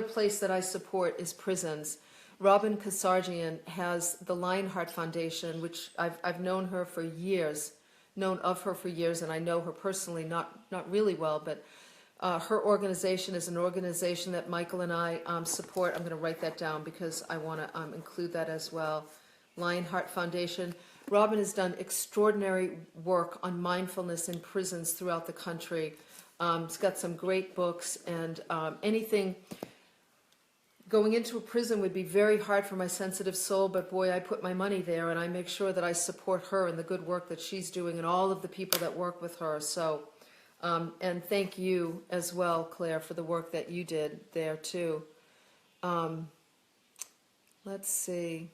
place that I support is prisons. Robin Casarjian has the Lionheart Foundation, which I've known her for years, known of her for years, and I know her personally, not really well, but her organization is an organization that Michael and I support. I'm going to write that down because I want to include that as well. Lionheart Foundation. Robin has done extraordinary work on mindfulness in prisons throughout the country. He's got some great books, and anything going into a prison would be very hard for my sensitive soul, but boy, I put my money there, and I make sure that I support her and the good work that she's doing and all of the people that work with her. So, and thank you as well, Claire, for the work that you did there too. Let's see.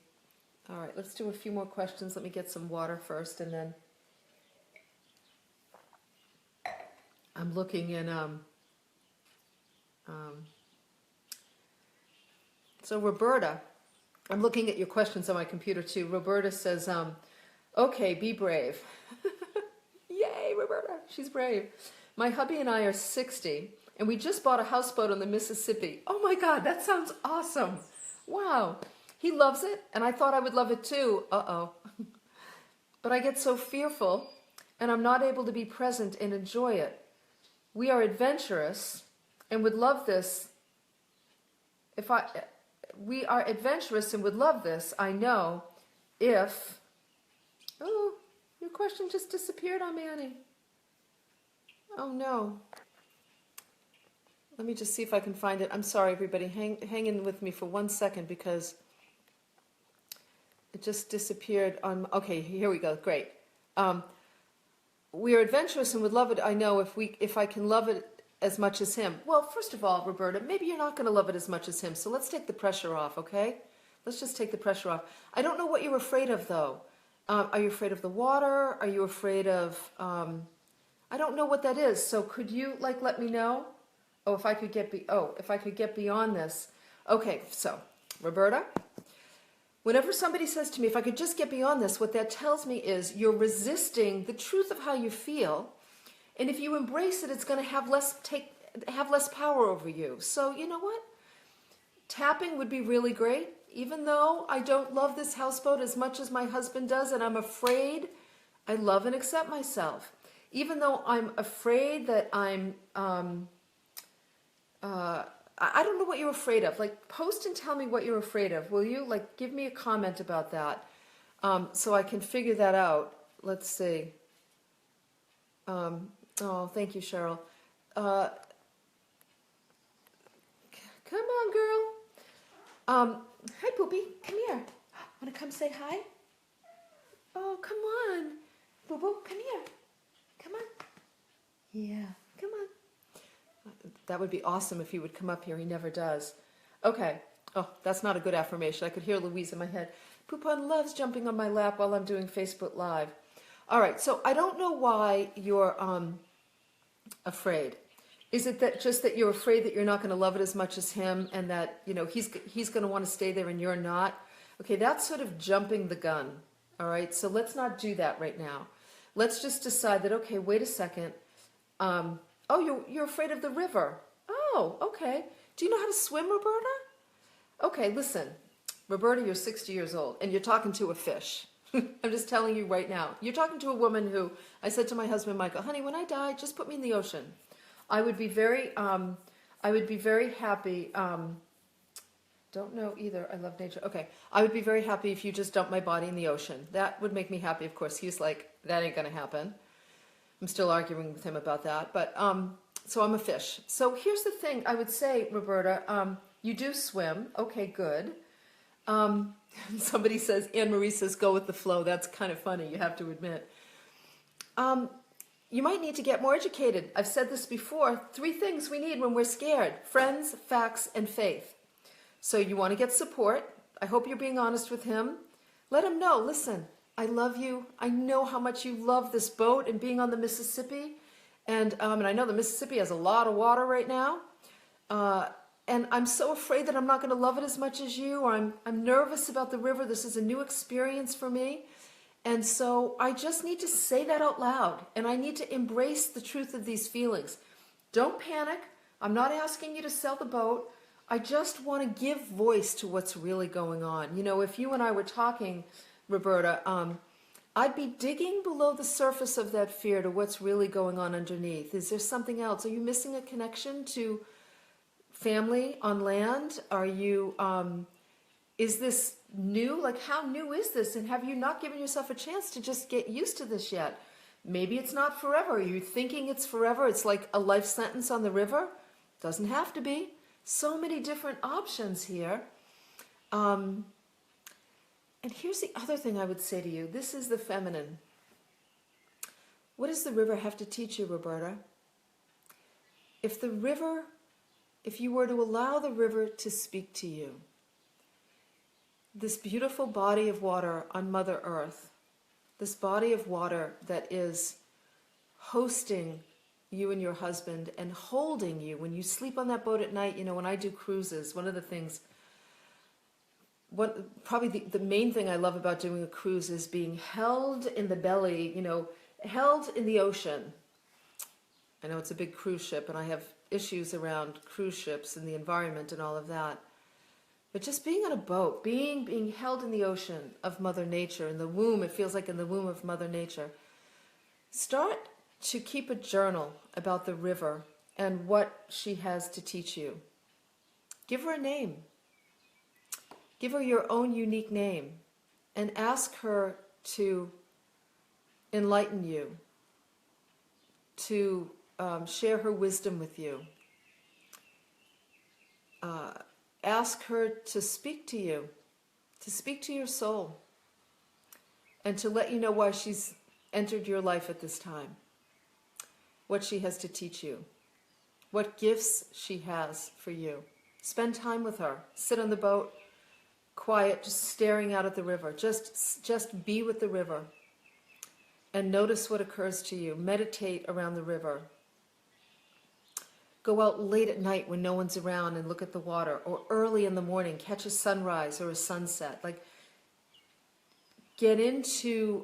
All right, let's do a few more questions. Let me get some water first, and then I'm looking in. So Roberta, I'm looking at your questions on my computer too. Roberta says, okay, be brave. Yay, Roberta, she's brave. My hubby and I are 60, and we just bought a houseboat on the Mississippi. Oh my God, that sounds awesome. Wow. He loves it, and I thought I would love it too. Uh-oh. But I get so fearful, and I'm not able to be present and enjoy it. We are adventurous and would love this. We are adventurous and would love this, I know, if... Oh, your question just disappeared on me, honey. Oh, no. Let me just see if I can find it. I'm sorry, everybody. Hang in with me for 1 second because it just disappeared on... Okay, here we go. Great. We are adventurous and would love it, I know, if I can love it as much as him. Well, first of all, Roberta, maybe you're not going to love it as much as him, so let's take the pressure off, okay? Let's just take the pressure off. I don't know what you're afraid of, though. Are you afraid of the water? Are you afraid of... I don't know what that is, so could you, let me know? Oh, if I could get beyond this. Okay, so, Roberta, whenever somebody says to me, if I could just get beyond this, what that tells me is you're resisting the truth of how you feel. And if you embrace it, it's going to have less power over you. So you know what? Tapping would be really great. Even though I don't love this houseboat as much as my husband does, and I'm afraid, I love and accept myself. Even though I'm afraid that I don't know what you're afraid of. Post and tell me what you're afraid of, will you? Give me a comment about that, so I can figure that out. Let's see. Oh, thank you, Cheryl. Come on, girl. Hi, Poopy. Come here. Want to come say hi? Oh, come on. Boo-boo, come here. Come on. Yeah, come on. That would be awesome if he would come up here. He never does. Okay. Oh, that's not a good affirmation. I could hear Louise in my head. Poupon loves jumping on my lap while I'm doing Facebook Live. All right, so I don't know why you're afraid. Is it that you're afraid that you're not going to love it as much as him, and that he's going to want to stay there and you're not? Okay, that's sort of jumping the gun. All right, so let's not do that right now. Let's just decide that. Okay, wait a second. Oh, you're afraid of the river. Oh, okay. Do you know how to swim, Roberta? Okay, listen, Roberta, you're 60 years old, and you're talking to a fish. I'm just telling you right now. You're talking to a woman who, I said to my husband, Michael, honey, when I die, just put me in the ocean. I would be very happy. Don't know either. I love nature. Okay. I would be very happy if you just dumped my body in the ocean. That would make me happy, of course. He's like, that ain't going to happen. I'm still arguing with him about that. But, so I'm a fish. So here's the thing I would say, Roberta, you do swim. Okay, good. Somebody says, Anne-Marie says, go with the flow. That's kind of funny, you have to admit. You might need to get more educated. I've said this before. 3 things we need when we're scared: friends, facts, and faith. So you want to get support. I hope you're being honest with him. Let him know, listen, I love you. I know how much you love this boat and being on the Mississippi. And I know the Mississippi has a lot of water right now. And I'm so afraid that I'm not going to love it as much as you, or I'm nervous about the river. This is a new experience for me. And so I just need to say that out loud, and I need to embrace the truth of these feelings. Don't panic. I'm not asking you to sell the boat. I just want to give voice to what's really going on. If you and I were talking, Roberta, I'd be digging below the surface of that fear to what's really going on underneath. Is there something else? Are you missing a connection to family on land? Are you, is this new? Like, how new is this? And have you not given yourself a chance to just get used to this yet? Maybe it's not forever. Are you thinking it's forever? It's like a life sentence on the river? Doesn't have to be. So many different options here. And here's the other thing I would say to you. This is the feminine. What does the river have to teach you, Roberta? If you were to allow the river to speak to you, this beautiful body of water on Mother Earth, this body of water that is hosting you and your husband and holding you when you sleep on that boat at night. You know, when I do cruises, one of the things, probably the main thing I love about doing a cruise is being held in the belly, you know, held in the ocean. I know it's a big cruise ship and I have issues around cruise ships and the environment and all of that. But just being on a boat, being held in the ocean of Mother Nature, in the womb, it feels like in the womb of Mother Nature. Start to keep a journal about the river and what she has to teach you. Give her a name. Give her your own unique name and ask her to enlighten you, to share her wisdom with you. Ask her to speak to you, to speak to your soul, and to let you know why she's entered your life at this time, what she has to teach you, what gifts she has for you. Spend time with her. Sit on the boat, quiet, just staring out at the river. Just be with the river and notice what occurs to you. Meditate around the river. Go out late at night when no one's around and look at the water, or early in the morning, catch a sunrise or a sunset. Like, get into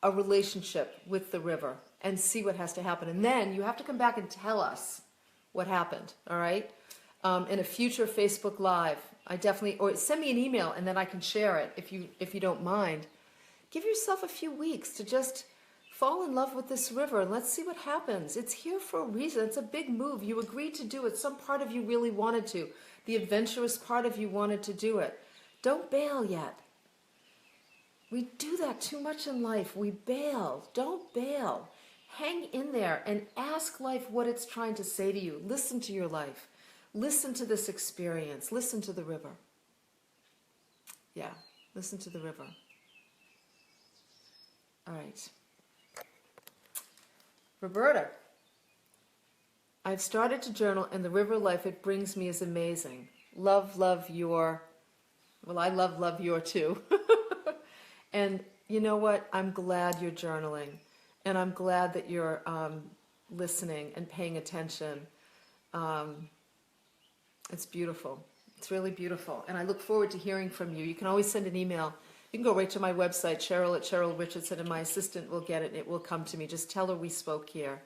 a relationship with the river and see what has to happen. And then you have to come back and tell us what happened, all right? In a future Facebook Live, or send me an email and then I can share it if you don't mind. Give yourself a few weeks to just fall in love with this river and let's see what happens. It's here for a reason. It's a big move. You agreed to do it. Some part of you really wanted to. The adventurous part of you wanted to do it. Don't bail yet. We do that too much in life. We bail. Don't bail. Hang in there and ask life what it's trying to say to you. Listen to your life. Listen to this experience. Listen to the river. Yeah, listen to the river. All right. Roberta, I've started to journal, and the river life it brings me is amazing. Love your, well, I love your too. And you know what? I'm glad you're journaling, and I'm glad that you're listening and paying attention. It's beautiful. It's really beautiful, and I look forward to hearing from you. You can always send an email. You can go right to my website, Cheryl at Cheryl Richardson, and my assistant will get it, and it will come to me. Just tell her we spoke here.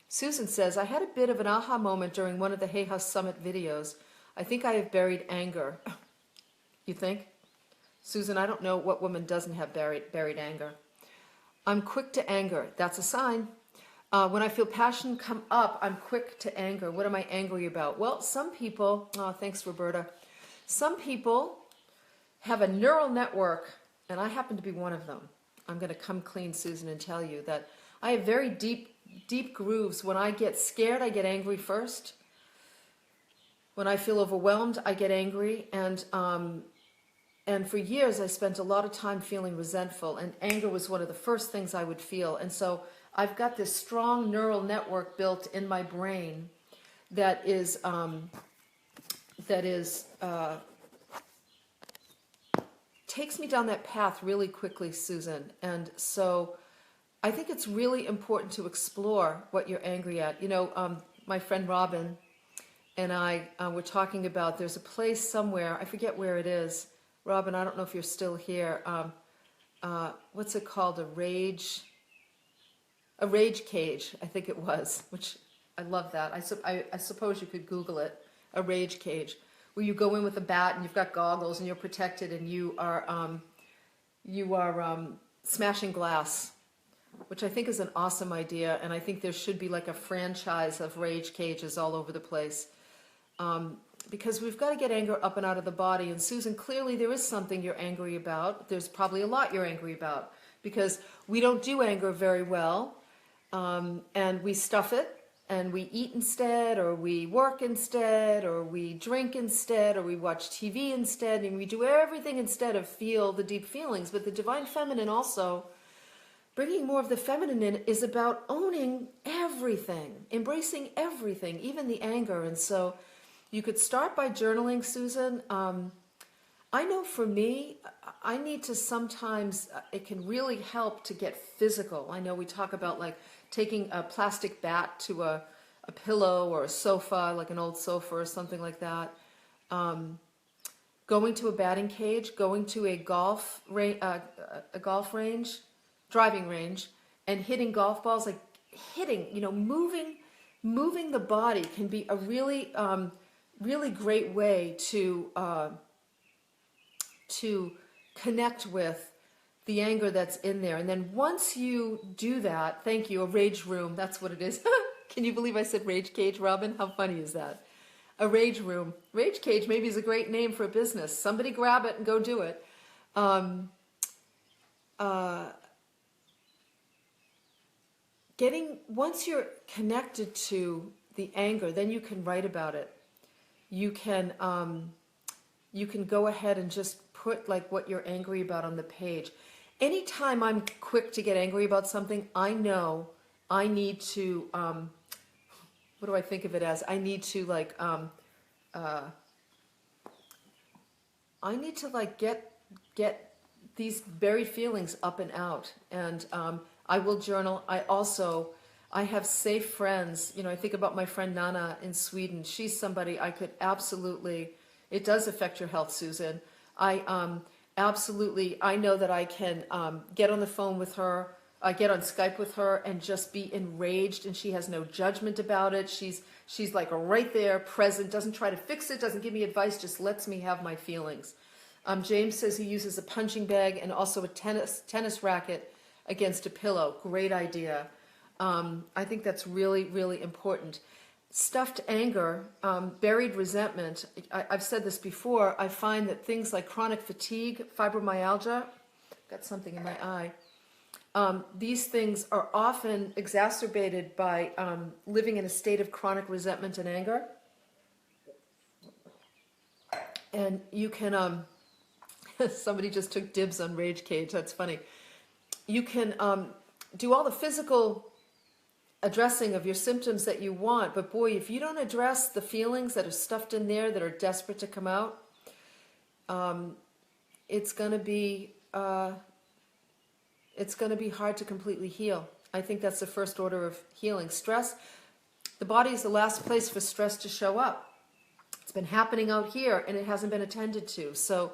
Susan says, I had a bit of an aha moment during one of the Hay House Summit videos. I think I have buried anger. You think? Susan, I don't know what woman doesn't have buried anger. I'm quick to anger. That's a sign. When I feel passion come up, I'm quick to anger. What am I angry about? Well, some people, thanks, Roberta. Some people have a neural network, and I happen to be one of them. I'm going to come clean, Susan, and tell you that I have very deep grooves. When I get scared, I get angry first. When I feel overwhelmed, I get angry. And for years, I spent a lot of time feeling resentful, and anger was one of the first things I would feel. And so I've got this strong neural network built in my brain that takes me down that path really quickly, Susan. And so I think it's really important to explore what you're angry at. You know, my friend Robin and I were talking about, there's a place somewhere, I forget where it is. Robin, I don't know if you're still here. What's it called? A rage cage, I think it was, which I love that. I suppose you could Google it, a rage cage, where you go in with a bat and you've got goggles and you're protected and you are smashing glass, which I think is an awesome idea. And I think there should be like a franchise of rage cages all over the place. Because we've got to get anger up and out of the body. And Susan, clearly there is something you're angry about. There's probably a lot you're angry about because we don't do anger very well. And we stuff it and we eat instead, or we work instead, or we drink instead, or we watch TV instead, and we do everything instead of feel the deep feelings. But the Divine Feminine also, bringing more of the feminine in, is about owning everything, embracing everything, even the anger. And so you could start by journaling, Susan. I know for me, I need to sometimes, it can really help to get physical. I know we talk about like taking a plastic bat to a pillow or a sofa, like an old sofa or something like that. Going to a batting cage, going to a golf range, driving range, and hitting golf balls, like hitting, moving the body can be a really, really great way to connect with the anger that's in there. And then once you do that, thank you, a rage room, that's what it is. Can you believe I said rage cage, Robin? How funny is that? A rage room. Rage cage maybe is a great name for a business. Somebody grab it and go do it. Once you're connected to the anger, then you can write about it. You can go ahead and just put like what you're angry about on the page. Anytime I'm quick to get angry about something, I know I need to, what do I think of it as? I need to like, get these buried feelings up and out. And I will journal. I have safe friends. I think about my friend Nana in Sweden. She's somebody I could absolutely, it does affect your health, Susan. Absolutely, I know that I can get on the phone with her, get on Skype with her and just be enraged, and she has no judgment about it. She's like right there, present, doesn't try to fix it, doesn't give me advice, just lets me have my feelings. James says he uses a punching bag and also a tennis racket against a pillow. Great idea. I think that's really, really important. Stuffed anger, buried resentment. I've said this before. I find that things like chronic fatigue, fibromyalgia, got something in my eye. These things are often exacerbated by living in a state of chronic resentment and anger. And you can, somebody just took dibs on Rage Cage. That's funny. You can do all the physical addressing of your symptoms that you want, but boy, if you don't address the feelings that are stuffed in there that are desperate to come out, it's going to be hard to completely heal. I think that's the first order of healing. Stress, the body is the last place for stress to show up. It's been happening out here and it hasn't been attended to. So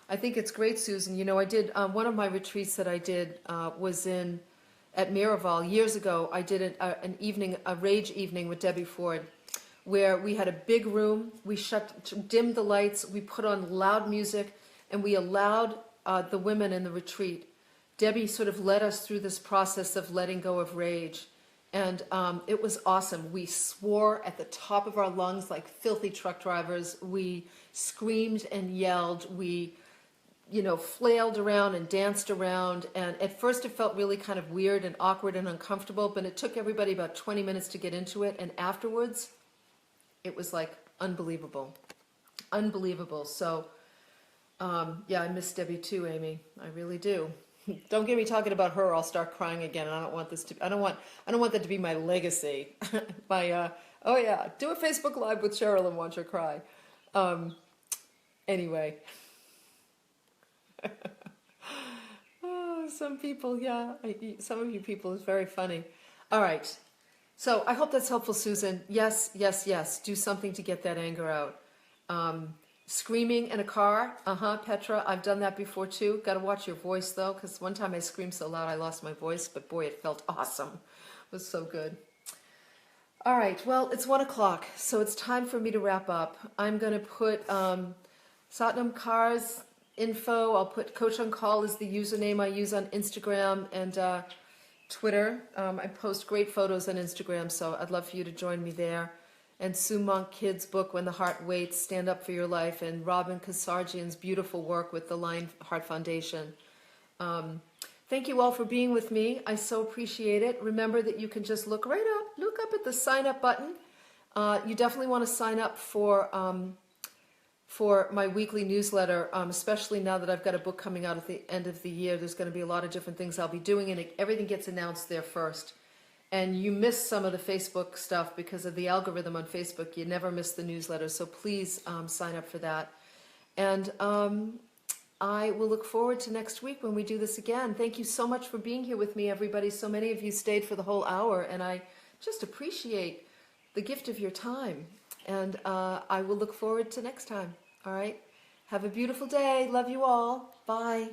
I think it's great, Susan. I did one of my retreats that I did was at Miraval years ago. I did an evening, a rage evening with Debbie Ford, where we had a big room. We dimmed the lights. We put on loud music, and we allowed the women in the retreat. Debbie sort of led us through this process of letting go of rage, and it was awesome. We swore at the top of our lungs like filthy truck drivers. We screamed and yelled. We flailed around and danced around. And at first it felt really kind of weird and awkward and uncomfortable, but it took everybody about 20 minutes to get into it. And afterwards, it was like unbelievable. Unbelievable. So, yeah, I miss Debbie too, Amy. I really do. Don't get me talking about her. I'll start crying again. And I don't want that to be my legacy. Oh yeah, do a Facebook Live with Cheryl and watch her cry. Anyway. Oh, some people, yeah. Some of you people is very funny. All right. So I hope that's helpful, Susan. Yes, yes, yes. Do something to get that anger out. Screaming in a car. Petra, I've done that before too. Got to watch your voice though, because one time I screamed so loud I lost my voice, but boy, it felt awesome. It was so good. All right, well, it's 1 o'clock, so it's time for me to wrap up. I'm going to put Satnam Kaur's info. I'll put Coach on Call is the username I use on Instagram and Twitter. I post great photos on Instagram, so I'd love for you to join me there. And Sue Monk Kidd's book, When the Heart Waits, Stand Up for Your Life, and Robin Casarjian's beautiful work with the Lionheart Foundation. Thank you all for being with me. I so appreciate it. Remember that you can just look up at the sign up button. You definitely want to sign up for my weekly newsletter, especially now that I've got a book coming out at the end of the year. There's going to be a lot of different things I'll be doing, and everything gets announced there first. And you miss some of the Facebook stuff because of the algorithm on Facebook. You never miss the newsletter, so please sign up for that. And I will look forward to next week when we do this again. Thank you so much for being here with me, everybody. So many of you stayed for the whole hour, and I just appreciate the gift of your time. And I will look forward to next time. All right? Have a beautiful day. Love you all. Bye.